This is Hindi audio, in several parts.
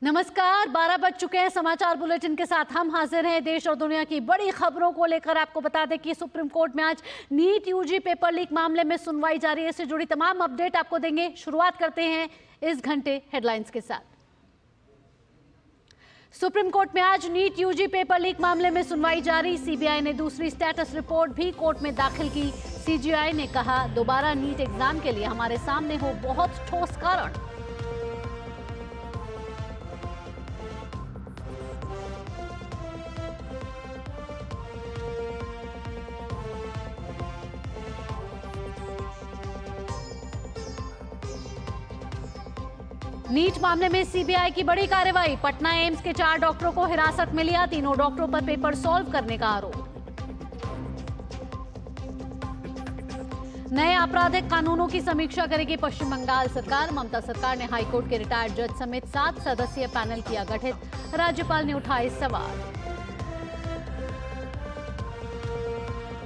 नमस्कार, 12 बज चुके हैं। समाचार बुलेटिन के साथ हम हाजिर हैं। देश और दुनिया की बड़ी खबरों को लेकर आपको बता दें कि सुप्रीम कोर्ट में आज नीट यूजी पेपर लीक मामले में सुनवाई जारी है। इससे जुड़ी तमाम अपडेट आपको देंगे। शुरुआत करते हैं इस घंटे हेडलाइंस के साथ। सुप्रीम कोर्ट में आज नीट यूजी पेपर लीक मामले में सुनवाई जारी। सीबीआई ने दूसरी स्टेटस रिपोर्ट भी कोर्ट में दाखिल की। सीजीआई ने कहा, दोबारा नीट एग्जाम के लिए हमारे सामने हो बहुत ठोस कारण। नीट मामले में सीबीआई की बड़ी कार्रवाई। पटना एम्स के 4 डॉक्टरों को हिरासत में लिया। तीनों डॉक्टरों पर पेपर सॉल्व करने का आरोप। नए आपराधिक कानूनों की समीक्षा करेगी पश्चिम बंगाल सरकार। ममता सरकार ने हाईकोर्ट के रिटायर्ड जज समेत 7 सदस्यीय पैनल किया गठित। राज्यपाल ने उठाए सवाल।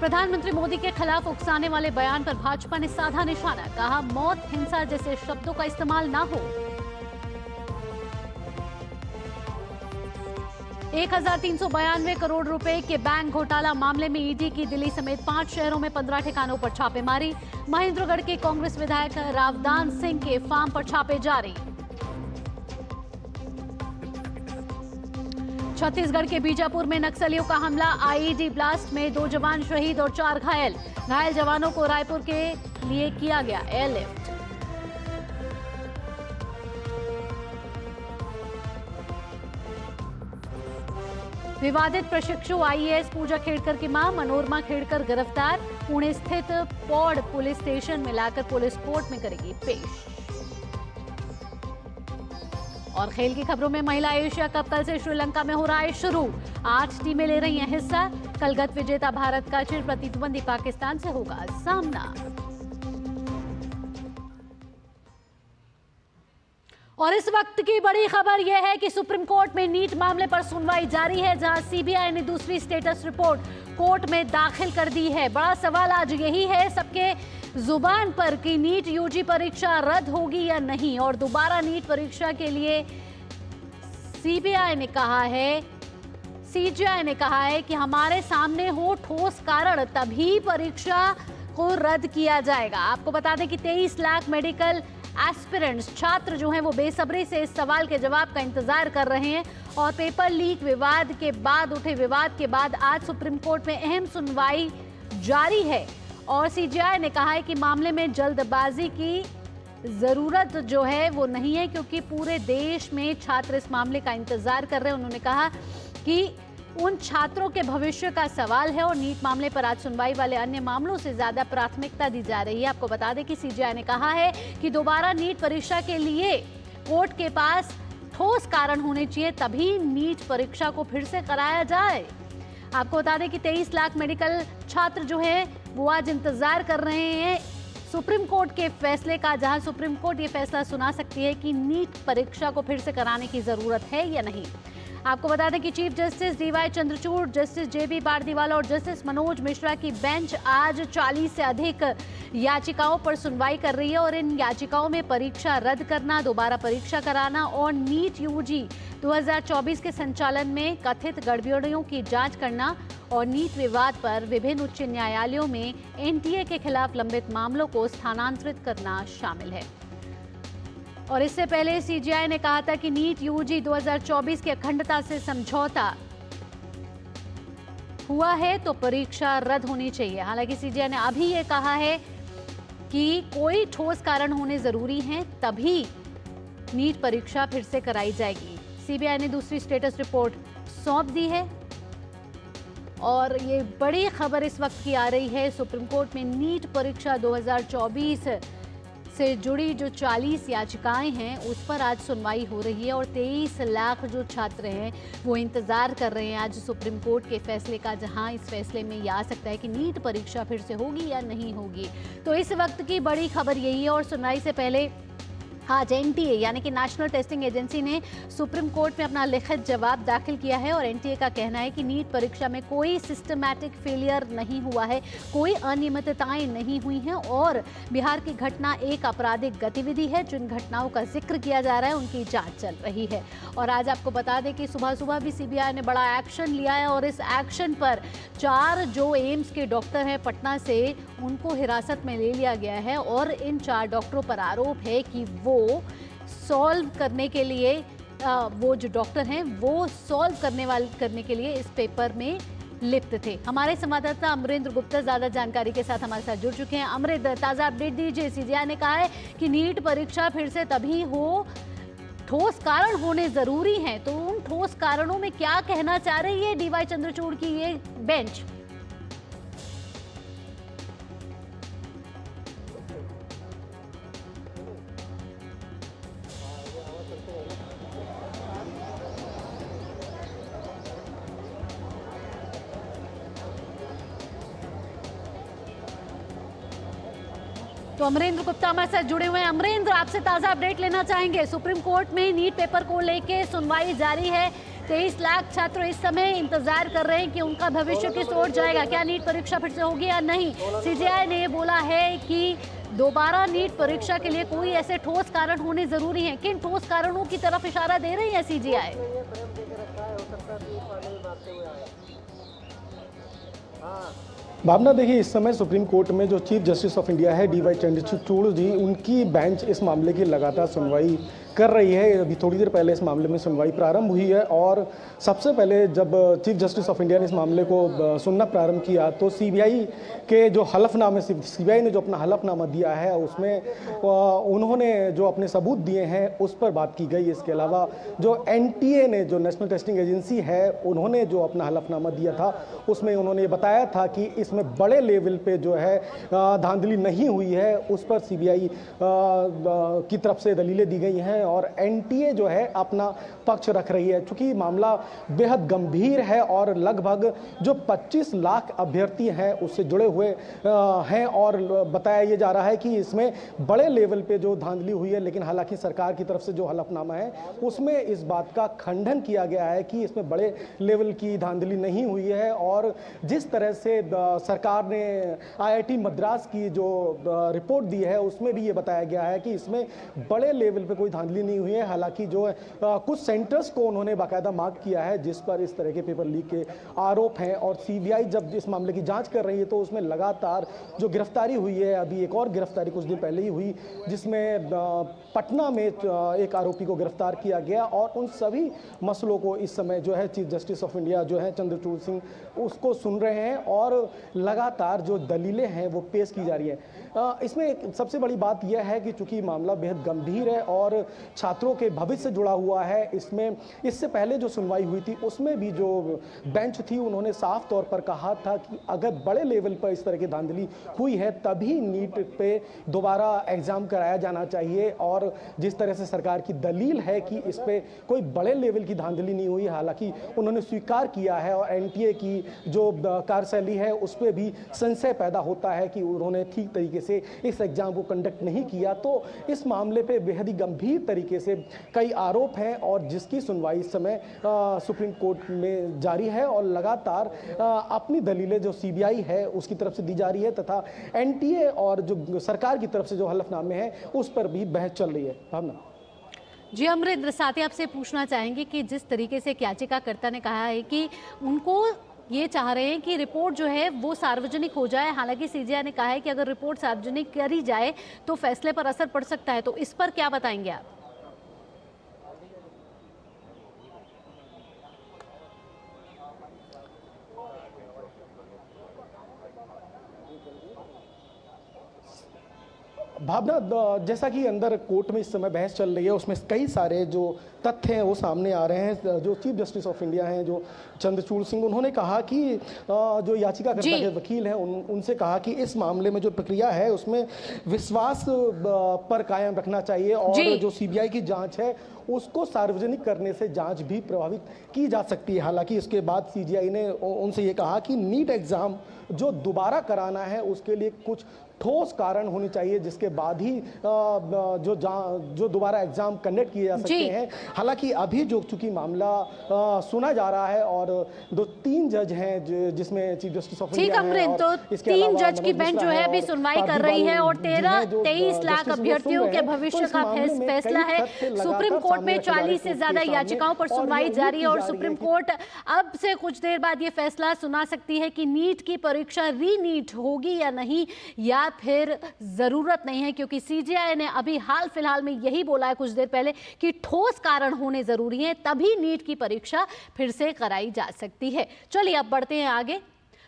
प्रधानमंत्री मोदी के खिलाफ उकसाने वाले बयान पर भाजपा ने साधा निशाना। कहा, मौत, हिंसा जैसे शब्दों का इस्तेमाल ना हो। 1392 करोड़ रुपए के बैंक घोटाला मामले में ईडी की दिल्ली समेत 5 शहरों में 15 ठिकानों पर छापेमारी। महेंद्रगढ़ के कांग्रेस विधायक रावदान सिंह के फार्म पर छापे जारी। छत्तीसगढ़ के बीजापुर में नक्सलियों का हमला। आईईडी ब्लास्ट में 2 जवान शहीद और 4 घायल। घायल जवानों को रायपुर के लिए किया गया एयरलिफ्ट। विवादित प्रशिक्षु आईएएस पूजा खेड़कर की मां मनोरमा खेड़कर गिरफ्तार। पुणे स्थित पौड़ पुलिस स्टेशन में लाकर पुलिस कोर्ट में करेगी पेश। और खेल की खबरों में महिला एशिया कप कल से श्रीलंका में हो रहा है शुरू। 8 टीमें ले रही हैं हिस्सा। कल गत विजेता भारत का चिर प्रतिद्वंदी पाकिस्तान से होगा सामना। और इस वक्त की बड़ी खबर यह है कि सुप्रीम कोर्ट में नीट मामले पर सुनवाई जारी है, जहां सीबीआई ने दूसरी स्टेटस रिपोर्ट कोर्ट में दाखिल कर दी है। बड़ा सवाल आज यही है सबके जुबान पर कि नीट यूजी परीक्षा रद्द होगी या नहीं। और दोबारा नीट परीक्षा के लिए सीजीआई ने कहा है कि हमारे सामने हो ठोस कारण, तभी परीक्षा को रद्द किया जाएगा। आपको बता दें कि 23 लाख मेडिकल एस्पिरेंट्स छात्र जो हैं वो बेसब्री से इस सवाल के जवाब का इंतजार कर रहे हैं। और पेपर लीक विवाद के बाद उठे विवाद के बाद आज सुप्रीम कोर्ट में अहम सुनवाई जारी है। और सीजीआई ने कहा है कि मामले में जल्दबाजी की जरूरत जो है वो नहीं है, क्योंकि पूरे देश में छात्र इस मामले का इंतजार कर रहे हैं। उन्होंने कहा कि उन छात्रों के भविष्य का सवाल है और नीट मामले पर आज सुनवाई वाले अन्य मामलों से ज्यादा प्राथमिकता दी जा रही है। आपको बता दें कि सीजीआई ने कहा है कि दोबारा नीट परीक्षा के लिए कोर्ट के पास ठोस कारण होने चाहिए, तभी नीट परीक्षा को फिर से कराया जाए। आपको बता दें कि 23 लाख मेडिकल छात्र जो है वो आज इंतजार कर रहे हैं सुप्रीम कोर्ट के फैसले का, जहां सुप्रीम कोर्ट ये फैसला सुना सकती है कि नीट परीक्षा को फिर से कराने की जरूरत है या नहीं। आपको बता दें कि chief justice DY Chandrachud, justice JB Pardiwala और जस्टिस मनोज मिश्रा की बेंच आज 40 से अधिक याचिकाओं पर सुनवाई कर रही है। और इन याचिकाओं में परीक्षा रद्द करना, दोबारा परीक्षा कराना और नीट यूजी 2024 के संचालन में कथित गड़बड़ियों की जांच करना और नीट विवाद पर विभिन्न उच्च न्यायालयों में एनटीए के खिलाफ लंबित मामलों को स्थानांतरित करना शामिल है। और इससे पहले सीजीआई ने कहा था कि नीट यूजी 2024 की अखंडता से समझौता हुआ है तो परीक्षा रद्द होनी चाहिए। हालांकि सीजीआई ने अभी ये कहा है कि कोई ठोस कारण होने जरूरी हैं, तभी नीट परीक्षा फिर से कराई जाएगी। सीबीआई ने दूसरी स्टेटस रिपोर्ट सौंप दी है। और ये बड़ी खबर इस वक्त की आ रही है, सुप्रीम कोर्ट में नीट परीक्षा 2024 से जुड़ी जो 40 याचिकाएं हैं उस पर आज सुनवाई हो रही है। और 23 लाख जो छात्र हैं वो इंतजार कर रहे हैं आज सुप्रीम कोर्ट के फैसले का, जहां इस फैसले में ये आ सकता है कि नीट परीक्षा फिर से होगी या नहीं होगी। तो इस वक्त की बड़ी खबर यही है। और सुनवाई से पहले आज एनटीए यानी कि नेशनल टेस्टिंग एजेंसी ने सुप्रीम कोर्ट में अपना लिखित जवाब दाखिल किया है और एनटीए का कहना है कि नीट परीक्षा में कोई सिस्टमैटिक फेलियर नहीं हुआ है, कोई अनियमितताएं नहीं हुई हैं और बिहार की घटना एक आपराधिक गतिविधि है। जिन घटनाओं का जिक्र किया जा रहा है उनकी जांच चल रही है। और आज आपको बता दें कि सुबह सुबह भी सीबीआई ने बड़ा एक्शन लिया है और इस एक्शन पर 4 जो एम्स के डॉक्टर हैं पटना से, उनको हिरासत में ले लिया गया है और इन 4 डॉक्टरों पर आरोप है कि वो सॉल्व करने के लिए वो जो डॉक्टर हैं वो सॉल्व करने के लिए इस पेपर में लिप्त थे। हमारे संवाददाता अमरेंद्र गुप्ता ज्यादा जानकारी के साथ हमारे साथ जुड़ चुके हैं। अमरेंद्र, ताजा अपडेट दीजिए। सीबीआई ने कहा है कि नीट परीक्षा फिर से तभी हो, ठोस कारण होने जरूरी हैं। तो उन ठोस कारणों में क्या कहना चाह रही है डीवाई चंद्रचूड़ की ये बेंच? तो अमरेंद्र गुप्ता हमारे साथ जुड़े हुए हैं। अमरेंद्र, आपसे ताजा अपडेट लेना चाहेंगे। सुप्रीम कोर्ट में नीट पेपर को लेके सुनवाई जारी है। 23 लाख छात्र इस समय इंतजार कर रहे हैं कि उनका भविष्य किस ओर जाएगा, क्या नीट परीक्षा फिर से होगी या नहीं। सीबीआई ने बोला है कि दोबारा नीट परीक्षा के लिए कोई ऐसे ठोस कारण होने जरूरी हैं। किन ठोस कारणों की तरफ इशारा दे रही है सीबीआई? भावना, देखिए इस समय सुप्रीम कोर्ट में जो चीफ जस्टिस ऑफ इंडिया है डीवाई चंद्रचूड़ जी, उनकी बेंच इस मामले की लगातार सुनवाई कर रही है। अभी थोड़ी देर पहले इस मामले में सुनवाई प्रारंभ हुई है और सबसे पहले जब चीफ जस्टिस ऑफ इंडिया ने इस मामले को सुनना प्रारंभ किया तो सीबीआई के जो हलफनामे, सीबीआई ने जो अपना हलफनामा दिया है उसमें उन्होंने जो अपने सबूत दिए हैं उस पर बात की गई। इसके अलावा जो एनटीए ने, जो नेशनल टेस्टिंग एजेंसी है, उन्होंने जो अपना हलफनामा दिया था उसमें उन्होंने ये बताया था कि इसमें बड़े लेवल पे जो है धांधली नहीं हुई है। उस पर सीबीआई की तरफ से दलीलें दी गई हैं और एनटीए जो है अपना पक्ष रख रही है। चूंकि मामला बेहद गंभीर है और लगभग जो 25 लाख अभ्यर्थी हैं उससे जुड़े हुए हैं और बताया ये जा रहा है कि इसमें बड़े लेवल पे जो धांधली हुई है। लेकिन हालांकि सरकार की तरफ से जो हलफनामा है उसमें इस बात का खंडन किया गया है कि इसमें बड़े लेवल की धांधली नहीं हुई है। और जिस तरह से सरकार ने आईआईटी मद्रास की जो रिपोर्ट दी है उसमें भी ये बताया गया है कि इसमें बड़े लेवल पे कोई धांधली नहीं हुई है। हालांकि जो कुछ सेंटर्स को उन्होंने बाकायदा मार्क किया है जिस पर इस तरह के पेपर लीक के आरोप हैं और सीबीआई जब इस मामले की जांच कर रही है तो उसमें लगातार जो गिरफ्तारी हुई है, अभी एक और गिरफ्तारी कुछ दिन पहले ही हुई जिसमें पटना में एक आरोपी को गिरफ्तार किया गया और उन सभी मसलों को इस समय जो है चीफ जस्टिस ऑफ इंडिया जो है चंद्रचूड़ सिंह उसको सुन रहे हैं और लगातार जो दलीलें हैं वो पेश की जा रही है। इसमें एक सबसे बड़ी बात यह है कि चूंकि मामला बेहद गंभीर है और छात्रों के भविष्य से जुड़ा हुआ है, इसमें इससे पहले जो सुनवाई हुई थी उसमें भी जो बेंच थी उन्होंने साफ तौर पर कहा था कि अगर बड़े लेवल पर इस तरह की धांधली हुई है तभी नीट पे दोबारा एग्जाम कराया जाना चाहिए। और जिस तरह से सरकार की दलील है कि इस पे कोई बड़े लेवल की धांधली नहीं हुई, हालांकि उन्होंने स्वीकार किया है और एनटीए की जो कार्यशैली है उस पर भी संशय पैदा होता है कि उन्होंने ठीक तरीके से इस एग्जाम को कंडक्ट नहीं किया। तो इस मामले पे बेहद ही गंभीर तरीके से कई आरोप हैं और जिसकी सुनवाई इस समय सुप्रीम कोर्ट में जारी है और लगातार अपनी दलीलें जो सीबीआई है उसकी तरफ से दी जा रही है तथा एनटीए और जो सरकार की तरफ से जो हलफनामे हैं उस पर भी बहस चल रही है। भावना जी, अमरेंद्र, साथ ही आपसे पूछना चाहेंगे कि जिस तरीके से याचिकाकर्ता ने कहा है कि उनको ये चाह रहे हैं कि रिपोर्ट जो है वो सार्वजनिक हो जाए, हालांकि सीबीआई ने कहा है कि अगर रिपोर्ट सार्वजनिक करी जाए तो फैसले पर असर पड़ सकता है, तो इस पर क्या बताएंगे आप? भावना, जैसा कि अंदर कोर्ट में इस समय बहस चल रही है उसमें कई सारे जो तथ्य हैं वो सामने आ रहे हैं। जो चीफ जस्टिस ऑफ इंडिया हैं जो चंद्रचूड़ सिंह, उन्होंने कहा कि जो याचिकाकर्ता के वकील हैं उनसे कहा कि इस मामले में जो प्रक्रिया है उसमें विश्वास पर कायम रखना चाहिए और जो सीबीआई की जांच है उसको सार्वजनिक करने से जांच भी प्रभावित की जा सकती है। हालांकि इसके बाद सीजीआई ने उनसे ये कहा कि नीट एग्जाम जो दोबारा कराना है उसके लिए कुछ ठोस कारण होने चाहिए, जिसके बाद ही जो दोबारा एग्जाम कंडक्ट किए जा सकते हैं। हालांकि अभी जो चूंकि मामला सुना जा रहा है और 2-3 जज हैं जिसमें चीफ जस्टिस ऑफ इंडिया है, तो 3 जज की बेंच जो है अभी सुनवाई कर रही है और 23 लाख अभ्यर्थियों के भविष्य का फैसला है। सुप्रीम कोर्ट में 40 से ज्यादा याचिकाओं पर सुनवाई जारी है और सुप्रीम कोर्ट अब से कुछ देर बाद ये फैसला सुना सकती है कि नीट की परीक्षा रीनीट होगी या नहीं, या फिर जरूरत नहीं है, क्योंकि सीजीआई ने अभी हाल फिलहाल में यही बोला है कुछ देर पहले कि ठोस कारण होने जरूरी है, तभी नीट की परीक्षा फिर से कराई जा सकती है। चलिए अब बढ़ते हैं आगे।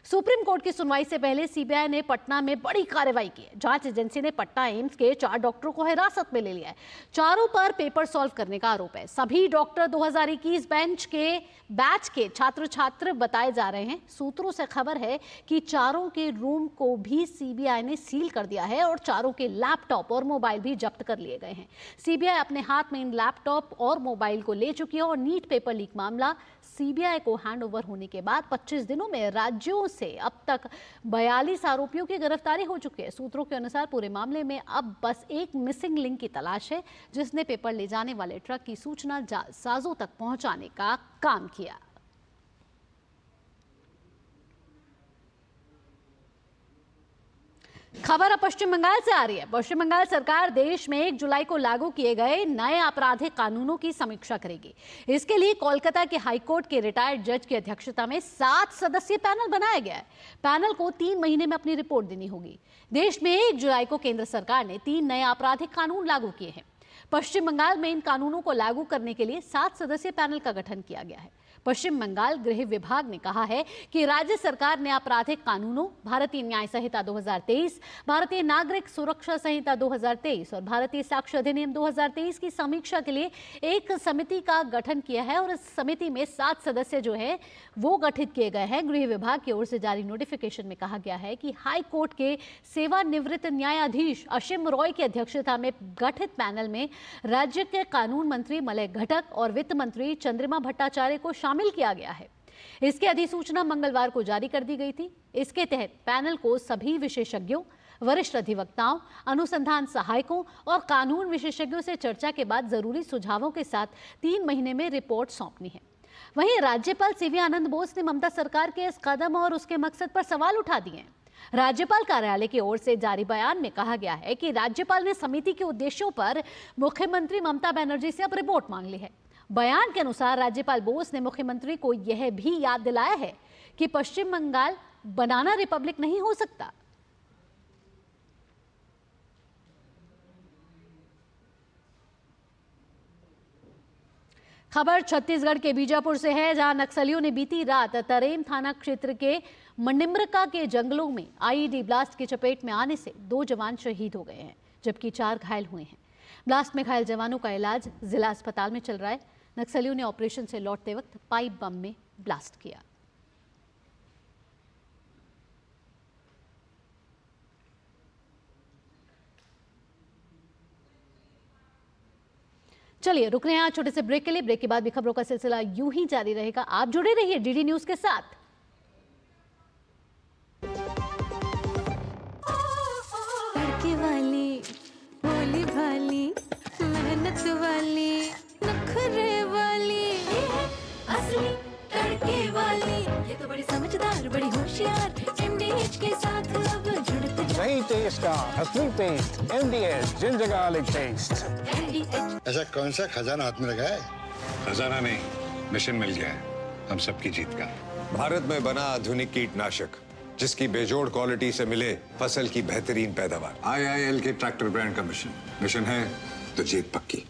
सुप्रीम कोर्ट की सुनवाई से पहले सीबीआई ने पटना में बड़ी कार्रवाई की है। जांच एजेंसी ने पटना एम्स के 4 डॉक्टरों को हिरासत में ले लिया है। चारों पर पेपर सॉल्व करने का आरोप है। सभी डॉक्टर 2021 बैच के छात्र बताए जा रहे हैं। सूत्रों से खबर है कि चारों के रूम को भी सीबीआई ने सील कर दिया है और चारों के लैपटॉप और मोबाइल भी जब्त कर लिए गए हैं। सीबीआई अपने हाथ में इन लैपटॉप और मोबाइल को ले चुकी है और नीट पेपर लीक मामला सीबीआई को हैंडओवर होने के बाद 25 दिनों में राज्यों से अब तक 42 आरोपियों की गिरफ्तारी हो चुकी है। सूत्रों के अनुसार पूरे मामले में अब बस एक मिसिंग लिंक की तलाश है, जिसने पेपर ले जाने वाले ट्रक की सूचना जालसाजों तक पहुंचाने का काम किया। खबर अब पश्चिम बंगाल से आ रही है। पश्चिम बंगाल सरकार देश में 1 जुलाई को लागू किए गए नए आपराधिक कानूनों की समीक्षा करेगी। इसके लिए कोलकाता के हाईकोर्ट के रिटायर्ड जज की अध्यक्षता में 7 सदस्यीय पैनल बनाया गया है। पैनल को 3 महीने में अपनी रिपोर्ट देनी होगी। देश में 1 जुलाई को केंद्र सरकार ने 3 नए आपराधिक कानून लागू किए हैं। पश्चिम बंगाल में इन कानूनों को लागू करने के लिए 7 सदस्यीय पैनल का गठन किया गया है। पश्चिम बंगाल गृह विभाग ने कहा है कि राज्य सरकार ने आपराधिक कानूनों, भारतीय न्याय संहिता 2023, भारतीय नागरिक सुरक्षा संहिता 2023 और भारतीय साक्ष्य अधिनियम 2023 की समीक्षा के लिए एक समिति का गठन किया है और इस समिति में 7 सदस्य जो है वो गठित किए गए हैं। गृह विभाग की ओर से जारी नोटिफिकेशन में कहा गया है कि हाई कोर्ट के सेवानिवृत्त न्यायाधीश अशिम रॉय की अध्यक्षता में गठित पैनल में राज्य के कानून मंत्री मलय घटक और वित्त मंत्री चंद्रिमा भट्टाचार्य को शामिल किया गया है। इसकी अधिसूचना मंगलवार को जारी कर दी गई थी। इसके तहत पैनल को सभी विशेषज्ञों, वरिष्ठ अधिवक्ताओं, अनुसंधान सहायकों और कानून विशेषज्ञों से चर्चा के बाद जरूरी सुझावों के साथ 3 महीने में रिपोर्ट सौंपनी है। वहीं राज्यपाल सीवी आनंद बोस ने ममता सरकार के इस कदम और उसके मकसद पर सवाल उठा दिए हैं। राज्यपाल कार्यालय की ओर से जारी बयान में कहा गया है कि राज्यपाल ने समिति के उद्देश्यों पर मुख्यमंत्री ममता बनर्जी से अब रिपोर्ट मांग ली है। बयान के अनुसार राज्यपाल बोस ने मुख्यमंत्री को यह भी याद दिलाया है कि पश्चिम बंगाल बनाना रिपब्लिक नहीं हो सकता। खबर छत्तीसगढ़ के बीजापुर से है, जहां नक्सलियों ने बीती रात तरेम थाना क्षेत्र के मनिम्रका के जंगलों में आईईडी ब्लास्ट की चपेट में आने से 2 जवान शहीद हो गए हैं, जबकि 4 घायल हुए हैं। ब्लास्ट में घायल जवानों का इलाज जिला अस्पताल में चल रहा है। नक्सलियों ने ऑपरेशन से लौटते वक्त पाइप बम में ब्लास्ट किया। चलिए रुक रहे हैं आज छोटे से ब्रेक के लिए। ब्रेक के बाद भी खबरों का सिलसिला यूं ही जारी रहेगा। आप जुड़े रहिए डीडी न्यूज के साथ। तड़के वाली, भोली भाली, मेहनत वाली, नखरे वाली, असली तड़के वाली, ये तो बड़ी समझदार, बड़ी होशियार, एमडीएच के साथ अब जुड़ते जाओ। नई टेस्ट का असली taste, MDH ginger garlic taste. ऐसा कौन सा खजाना हाथ में लगा है? खजाना नहीं, मिशन मिल गया है हम सबकी जीत का। भारत में बना आधुनिक कीटनाशक जिसकी बेजोड़ क्वालिटी से मिले फसल की बेहतरीन पैदावार। IIL के ट्रैक्टर ब्रांड का मिशन है तो जीत पक्की।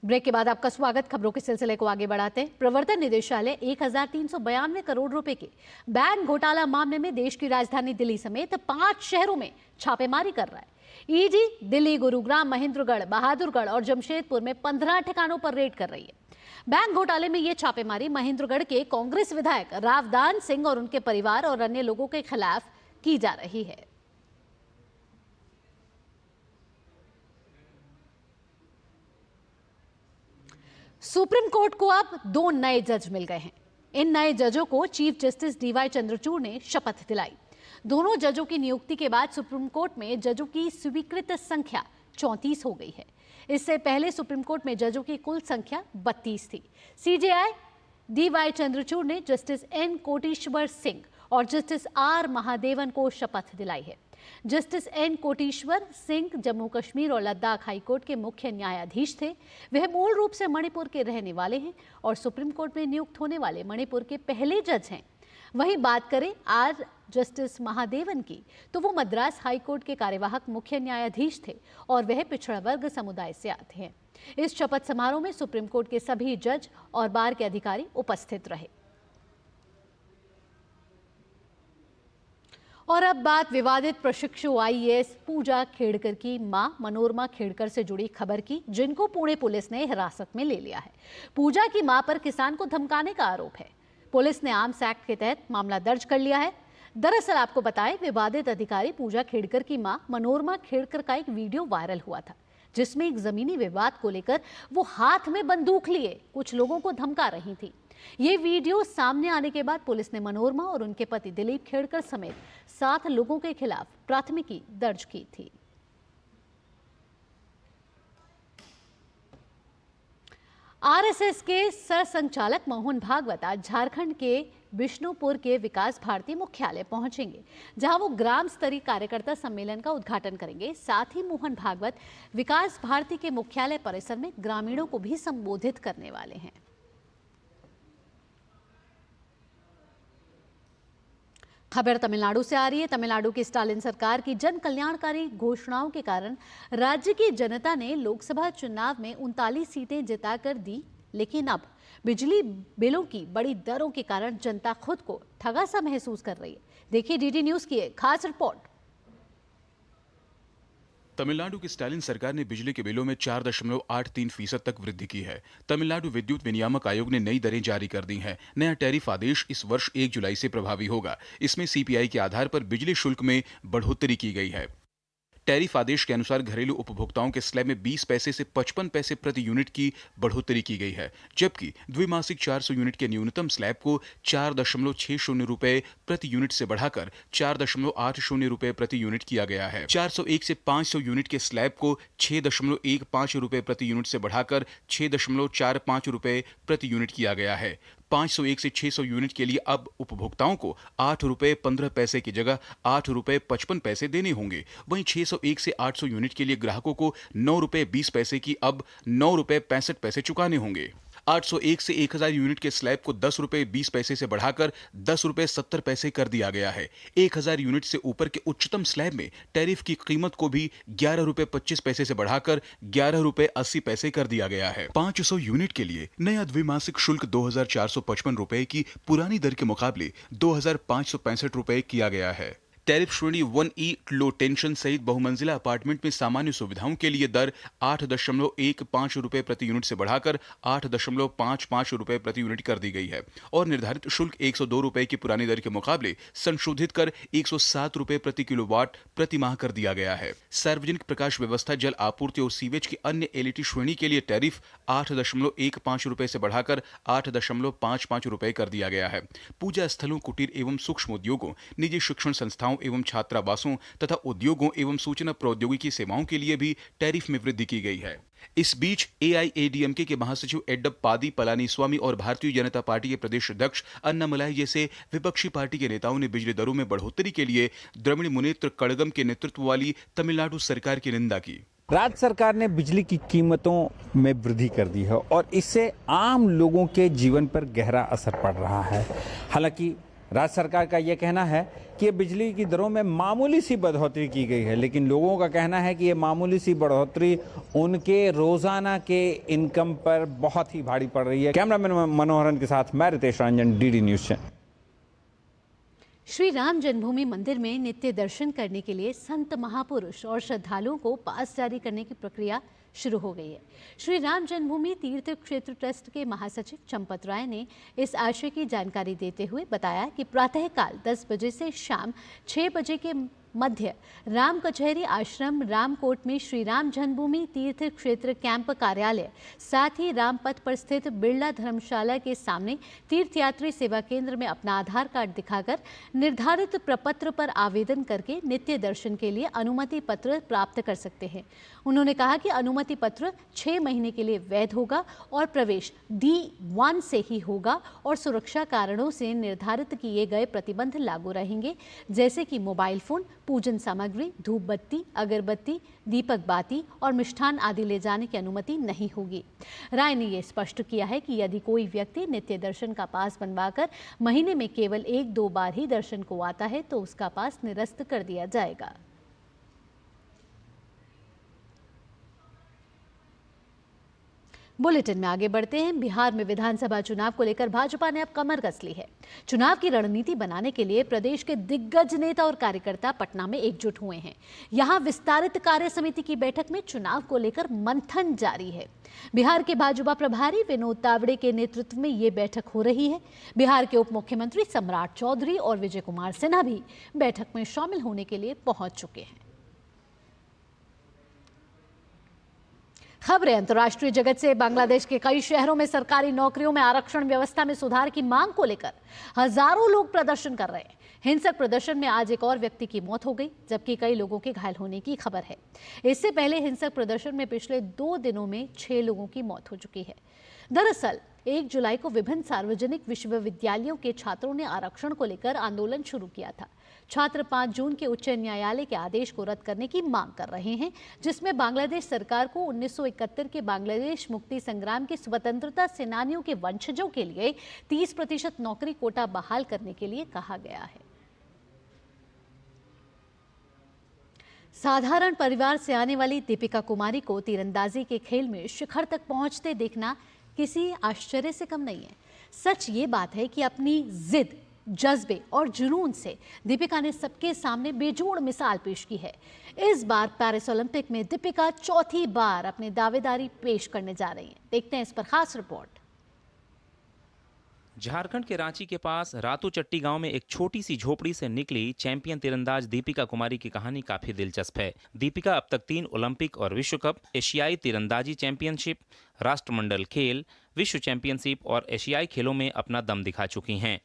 ब्रेक के बाद आपका स्वागत। खबरों के सिलसिले को आगे बढ़ाते हैं। प्रवर्तन निदेशालय 1392 करोड़ रुपए के बैंक घोटाला मामले में देश की राजधानी दिल्ली समेत 5 शहरों में छापेमारी कर रहा है। ईडी दिल्ली, गुरुग्राम, महेंद्रगढ़, बहादुरगढ़ और जमशेदपुर में 15 ठिकानों पर रेड कर रही है। बैंक घोटाले में यह छापेमारी महेंद्रगढ़ के कांग्रेस विधायक रावदान सिंह और उनके परिवार और अन्य लोगों के खिलाफ की जा रही है। सुप्रीम कोर्ट को अब 2 नए जज मिल गए हैं। इन नए जजों को चीफ जस्टिस डीवाई चंद्रचूड़ ने शपथ दिलाई। दोनों जजों की नियुक्ति के बाद सुप्रीम कोर्ट में जजों की स्वीकृत संख्या 34 हो गई है। इससे पहले सुप्रीम कोर्ट में जजों की कुल संख्या 32 थी। सीजेआई डीवाई चंद्रचूड़ ने जस्टिस एन कोटेश्वर सिंह और जस्टिस आर महादेवन को शपथ दिलाई है। जस्टिस एन कोटेश्वर सिंह जम्मू कश्मीर और लद्दाख हाईकोर्ट के मुख्य न्यायाधीश थे। वह मूल रूप से मणिपुर के रहने वाले हैं और सुप्रीम कोर्ट में नियुक्त होने वाले मणिपुर के पहले जज हैं। वहीं बात करें आर जस्टिस महादेवन की, तो वो मद्रास हाईकोर्ट के कार्यवाहक मुख्य न्यायाधीश थे और वह पिछड़ा वर्ग समुदाय से आते हैं। इस शपथ समारोह में सुप्रीम कोर्ट के सभी जज और बार के अधिकारी उपस्थित रहे। और अब बात विवादित प्रशिक्षु आईएएस पूजा खेड़कर की मां मनोरमा खेड़कर से जुड़ी खबर की, जिनको पुणे पुलिस ने हिरासत में ले लिया है। पूजा की मां पर किसान को धमकाने का आरोप है। पुलिस ने आर्म्स एक्ट के तहत मामला दर्ज कर लिया है। दरअसल आपको बताएं, विवादित अधिकारी पूजा खेड़कर की मां मनोरमा खेड़कर का एक वीडियो वायरल हुआ था, जिसमें एक जमीनी विवाद को लेकर वो हाथ में बंदूक लिए कुछ लोगों को धमका रही थी। ये वीडियो सामने आने के बाद पुलिस ने मनोरमा और उनके पति दिलीप खेड़कर समेत 7 लोगों के खिलाफ प्राथमिकी दर्ज की थी। आरएसएस के सरसंचालक मोहन भागवत आज झारखंड के बिष्णुपुर के विकास भारती मुख्यालय पहुंचेंगे, जहां वो ग्राम स्तरीय कार्यकर्ता सम्मेलन का उद्घाटन करेंगे। साथ ही मोहन भागवत विकास भारती के मुख्यालय परिसर में ग्रामीणों को भी संबोधित करने वाले हैं। खबर तमिलनाडु से आ रही है। तमिलनाडु की स्टालिन सरकार की जन कल्याणकारी घोषणाओं के कारण राज्य की जनता ने लोकसभा चुनाव में 39 सीटें जिताकर दी, लेकिन अब बिजली बिलों की बड़ी दरों के कारण जनता खुद को ठगा सा महसूस कर रही है। देखिए डीडी न्यूज की एक खास रिपोर्ट। तमिलनाडु की स्टालिन सरकार ने बिजली के बिलों में 4.83% तक वृद्धि की है। तमिलनाडु विद्युत विनियामक आयोग ने नई दरें जारी कर दी हैं। नया टैरिफ आदेश इस वर्ष 1 जुलाई से प्रभावी होगा। इसमें सीपीआई के आधार पर बिजली शुल्क में बढ़ोतरी की गई है। टैरिफ आदेश के अनुसार घरेलू उपभोक्ताओं के स्लैब में 20 पैसे से 55 पैसे प्रति यूनिट की बढ़ोतरी की गई है, जबकि द्विमासिक 400 यूनिट के न्यूनतम स्लैब को 4.60 रुपए प्रति यूनिट से बढ़ाकर 4.80 रुपए प्रति यूनिट किया गया है। 401 से 500 यूनिट के स्लैब को 6.15 रुपए प्रति यूनिट से बढ़ाकर 6.45 रुपए प्रति यूनिट किया गया है। 501 से 600 यूनिट के लिए अब उपभोक्ताओं को 8 रुपए 15 पैसे की जगह 8 रुपए 55 पैसे देने होंगे। वहीं 601 से 800 यूनिट के लिए ग्राहकों को 9 रुपए 20 पैसे की अब 9 रुपए 65 पैसे चुकाने होंगे। 801 से 1000 यूनिट के स्लैब को 10 रुपए 20 पैसे से बढ़ाकर 10 रुपए 70 पैसे कर दिया गया है। 1000 यूनिट से ऊपर के उच्चतम स्लैब में टैरिफ की कीमत को भी 11 रुपए 25 पैसे से बढ़ाकर 11 रुपए 80 पैसे कर दिया गया है। 500 यूनिट के लिए नया द्विमासिक शुल्क 2455 रुपए की पुरानी दर के मुकाबले 2565 रुपए किया गया है। टैरिफ श्रेणी 1E लो टेंशन सहित बहुमंजिला अपार्टमेंट में सामान्य सुविधाओं के लिए दर 8.15 रुपए प्रति यूनिट से बढ़ाकर 8.55 रुपए प्रति यूनिट कर दी गई है और निर्धारित शुल्क 102 रुपए की पुरानी दर के मुकाबले संशोधित कर 107 रुपए प्रति किलोवाट प्रति माह कर दिया गया है। सार्वजनिक प्रकाश व्यवस्था, जल आपूर्ति और सीवेज की अन्य एलईटी श्रेणी के लिए टैरिफ 8.15 रुपए से बढ़ाकर 8.55 रुपए कर दिया गया है। पूजा स्थलों, कुटीर एवं सूक्ष्म उद्योगों, निजी शिक्षण संस्थाओं एवं छात्रावासों तथा उद्योगों एवं सूचना प्रौद्योगिकी सेवाओं के लिए भी टैरिफ में वृद्धि की गई है। इस बीच एआईएडीएमके के महासचिव एड्डप्पादी पलानीस्वामी और भारतीय जनता पार्टी के प्रदेश अध्यक्ष अन्नामलाई जैसे विपक्षी पार्टी के नेताओं ने बिजली दरों में बढ़ोतरी के लिए द्रविड़ मुनेत्र कड़गम के नेतृत्व वाली तमिलनाडु सरकार की निंदा की। राज्य सरकार ने बिजली की कीमतों में वृद्धि कर दी है और इससे आम लोगों के जीवन पर गहरा असर पड़ रहा है। हालांकि राज्य सरकार का यह कहना है कि बिजली की दरों में मामूली सी बढ़ोतरी की गई है, लेकिन लोगों का कहना है कि ये मामूली सी बढ़ोतरी उनके रोजाना के इनकम पर बहुत ही भारी पड़ रही है। कैमरामैन मनोहरन के साथ मैं रितेश रंजन, डीडी न्यूज से। श्री राम जन्मभूमि मंदिर में नित्य दर्शन करने के लिए संत महापुरुष और श्रद्धालुओं को पास जारी करने की प्रक्रिया शुरू हो गई है। श्री राम जन्मभूमि तीर्थ क्षेत्र ट्रस्ट के महासचिव चंपत राय ने इस आशय की जानकारी देते हुए बताया कि प्रातःकाल 10 बजे से शाम 6 बजे के मध्य राम कचहरी आश्रम, रामकोट में श्री राम जन्मभूमि तीर्थ क्षेत्र कैंप कार्यालय, साथ ही रामपथ पर स्थित बिरला धर्मशाला के सामने तीर्थयात्री सेवा केंद्र में अपना आधार कार्ड दिखाकर निर्धारित प्रपत्र पर आवेदन करके नित्य दर्शन के लिए अनुमति पत्र प्राप्त कर सकते हैं। उन्होंने कहा कि अनुमति पत्र 6 महीने के लिए वैध होगा और प्रवेश D1 से ही होगा और सुरक्षा कारणों से निर्धारित किए गए प्रतिबंध लागू रहेंगे, जैसे कि मोबाइल फोन, पूजन सामग्री, धूप बत्ती, अगरबत्ती, दीपक बाती और मिष्ठान आदि ले जाने की अनुमति नहीं होगी। राय ने यह स्पष्ट किया है कि यदि कोई व्यक्ति नित्य दर्शन का पास बनवाकर महीने में केवल 1-2 बार ही दर्शन को आता है तो उसका पास निरस्त कर दिया जाएगा। बुलेटिन में आगे बढ़ते हैं। बिहार में विधानसभा चुनाव को लेकर भाजपा ने अब कमर कस ली है। चुनाव की रणनीति बनाने के लिए प्रदेश के दिग्गज नेता और कार्यकर्ता पटना में एकजुट हुए हैं। यहां विस्तारित कार्य समिति की बैठक में चुनाव को लेकर मंथन जारी है। बिहार के भाजपा प्रभारी विनोद तावड़े के नेतृत्व में ये बैठक हो रही है। बिहार के उप मुख्यमंत्री सम्राट चौधरी और विजय कुमार सिन्हा भी बैठक में शामिल होने के लिए पहुंच चुके हैं। खबरें अंतर्राष्ट्रीय जगत से। बांग्लादेश के कई शहरों में सरकारी नौकरियों में आरक्षण व्यवस्था में सुधार की मांग को लेकर हजारों लोग प्रदर्शन कर रहे हैं। हिंसक प्रदर्शन में आज एक और व्यक्ति की मौत हो गई, जबकि कई लोगों के घायल होने की खबर है। इससे पहले हिंसक प्रदर्शन में पिछले 2 दिनों में 6 लोगों की मौत हो चुकी है। दरअसल 1 जुलाई को विभिन्न सार्वजनिक विश्वविद्यालयों के छात्रों ने आरक्षण को लेकर आंदोलन शुरू किया था। छात्र 5 जून के उच्च न्यायालय के आदेश को रद्द करने की मांग कर रहे हैं, जिसमें बांग्लादेश सरकार को 1971 के बांग्लादेश मुक्ति संग्राम के स्वतंत्रता सेनानियों के वंशजों के लिए 30% नौकरी कोटा बहाल करने के लिए कहा गया है। साधारण परिवार से आने वाली दीपिका कुमारी को तीरंदाजी के खेल में शिखर तक पहुंचते देखना किसी आश्चर्य से कम नहीं है। सच ये बात है कि अपनी जिद, जज्बे और जुनून से दीपिका ने सबके सामने बेजोड़ मिसाल पेश की है। इस बार पेरिस ओलंपिक में दीपिका चौथी बार अपनी दावेदारी पेश करने जा रही हैं। देखते हैं इस पर खास रिपोर्ट। झारखंड के रांची के पास रातूचट्टी गांव में एक छोटी सी झोपड़ी से निकली चैंपियन तीरंदाज दीपिका कुमारी की कहानी काफी दिलचस्प है। दीपिका अब तक 3 ओलंपिक और विश्व कप, एशियाई तीरंदाजी चैंपियनशिप, राष्ट्रमंडल खेल, विश्व चैंपियनशिप और एशियाई खेलों में अपना दम दिखा चुकी हैं।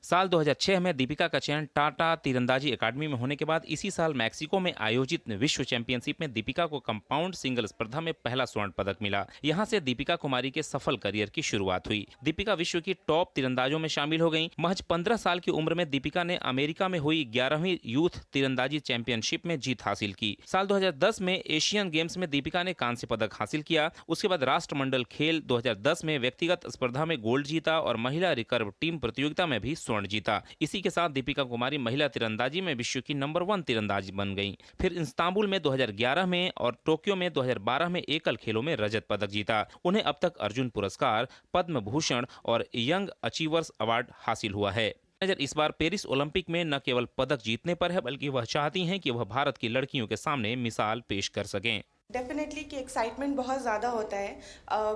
साल 2006 में दीपिका का चयन टाटा तीरंदाजी अकादमी में होने के बाद इसी साल मैक्सिको में आयोजित विश्व चैंपियनशिप में दीपिका को कंपाउंड सिंगल स्पर्धा में पहला स्वर्ण पदक मिला। यहां से दीपिका कुमारी के सफल करियर की शुरुआत हुई। दीपिका विश्व की टॉप तीरंदाजों में शामिल हो गई। महज 15 साल की उम्र में दीपिका ने अमेरिका में हुई 11वीं यूथ तीरंदाजी चैंपियनशिप में जीत हासिल की। साल 2010 में एशियन गेम्स में दीपिका ने कांस्य पदक हासिल किया। उसके बाद राष्ट्रमंडल खेल 2010 में व्यक्तिगत स्पर्धा में गोल्ड जीता और महिला रिकर्व टीम प्रतियोगिता में भी स्वर्ण जीता। इसी के साथ दीपिका कुमारी महिला तीरंदाजी में विश्व की नंबर 1 तीरंदाज बन गईं। फिर इस्तांबुल में 2011 में और टोक्यो में 2012 में एकल खेलों में रजत पदक जीता। उन्हें अब तक अर्जुन पुरस्कार, पद्म भूषण और यंग अचीवर्स अवार्ड हासिल हुआ है। नजर इस बार पेरिस ओलंपिक में न केवल पदक जीतने पर है, बल्कि वह चाहती हैं कि वह भारत की लड़कियों के सामने मिसाल पेश कर सकें। डेफिनेटली कि एक्साइटमेंट बहुत ज़्यादा होता है,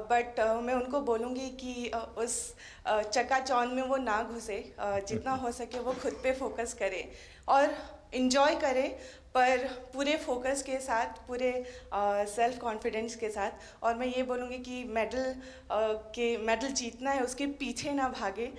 बट मैं उनको बोलूँगी कि उस चकाचौंध में वो ना घुसे। जितना हो सके वो खुद पे फोकस करे और इन्जॉय करे, पर पूरे फोकस के साथ, पूरे सेल्फ कॉन्फिडेंस के साथ। और मैं ये बोलूँगी कि मेडल जीतना है, उसके पीछे ना भागे,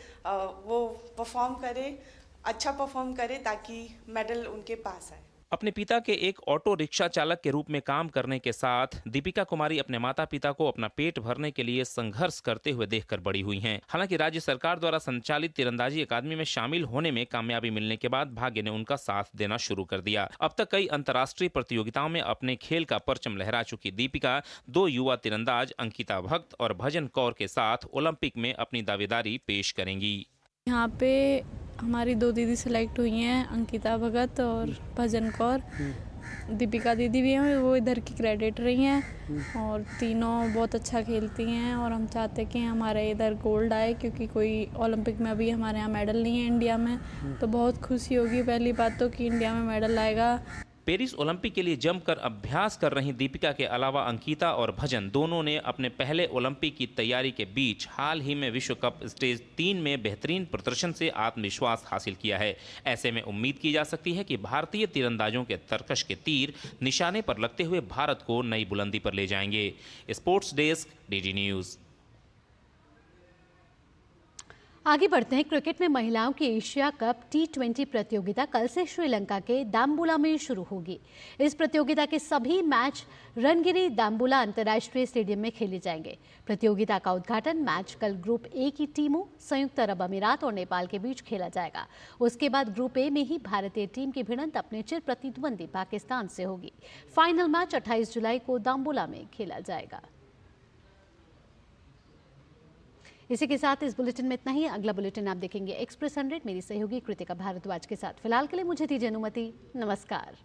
वो परफॉर्म करे, अच्छा परफॉर्म करे ताकि मेडल उनके पास आए। अपने पिता के एक ऑटो रिक्शा चालक के रूप में काम करने के साथ दीपिका कुमारी अपने माता पिता को अपना पेट भरने के लिए संघर्ष करते हुए देखकर बड़ी हुई हैं। हालांकि राज्य सरकार द्वारा संचालित तीरंदाजी अकादमी में शामिल होने में कामयाबी मिलने के बाद भाग्य ने उनका साथ देना शुरू कर दिया। अब तक कई अंतर्राष्ट्रीय प्रतियोगिताओं में अपने खेल का परचम लहरा चुकी दीपिका 2 युवा तीरंदाज अंकिता भक्त और भजन कौर के साथ ओलंपिक में अपनी दावेदारी पेश करेंगी। यहाँ पे हमारी 2 दीदी सिलेक्ट हुई हैं, अंकिता भगत और भजन कौर। दीपिका दीदी भी हैं, वो इधर की क्रेडिट रही हैं और तीनों बहुत अच्छा खेलती हैं। और हम चाहते हैं कि हमारे इधर गोल्ड आए, क्योंकि कोई ओलंपिक में अभी हमारे यहाँ मेडल नहीं है इंडिया में। तो बहुत खुशी होगी पहली बात तो कि इंडिया में मेडल आएगा। पेरिस ओलंपिक के लिए जमकर अभ्यास कर रही दीपिका के अलावा अंकिता और भजन दोनों ने अपने पहले ओलंपिक की तैयारी के बीच हाल ही में विश्व कप स्टेज 3 में बेहतरीन प्रदर्शन से आत्मविश्वास हासिल किया है। ऐसे में उम्मीद की जा सकती है कि भारतीय तीरंदाजों के तरकश के तीर निशाने पर लगते हुए भारत को नई बुलंदी पर ले जाएंगे। Sports desk, DD news. आगे बढ़ते हैं। क्रिकेट में महिलाओं की एशिया कप T20 प्रतियोगिता कल से श्रीलंका के दाम्बुला में शुरू होगी। इस प्रतियोगिता के सभी मैच रणगिरी दाम्बुला अंतर्राष्ट्रीय स्टेडियम में खेले जाएंगे। प्रतियोगिता का उद्घाटन मैच कल ग्रुप ए की टीमों संयुक्त अरब अमीरात और नेपाल के बीच खेला जाएगा। उसके बाद ग्रुप ए में ही भारतीय टीम की भिड़ंत अपने चिर प्रतिद्वंदी पाकिस्तान से होगी। फाइनल मैच 28 जुलाई को दाम्बुला में खेला जाएगा। इसी के साथ इस बुलेटिन में इतना ही। अगला बुलेटिन आप देखेंगे एक्सप्रेस 100 मेरी सहयोगी कृतिका भारद्वाज के साथ। फिलहाल के लिए मुझे दीजिए अनुमति। नमस्कार।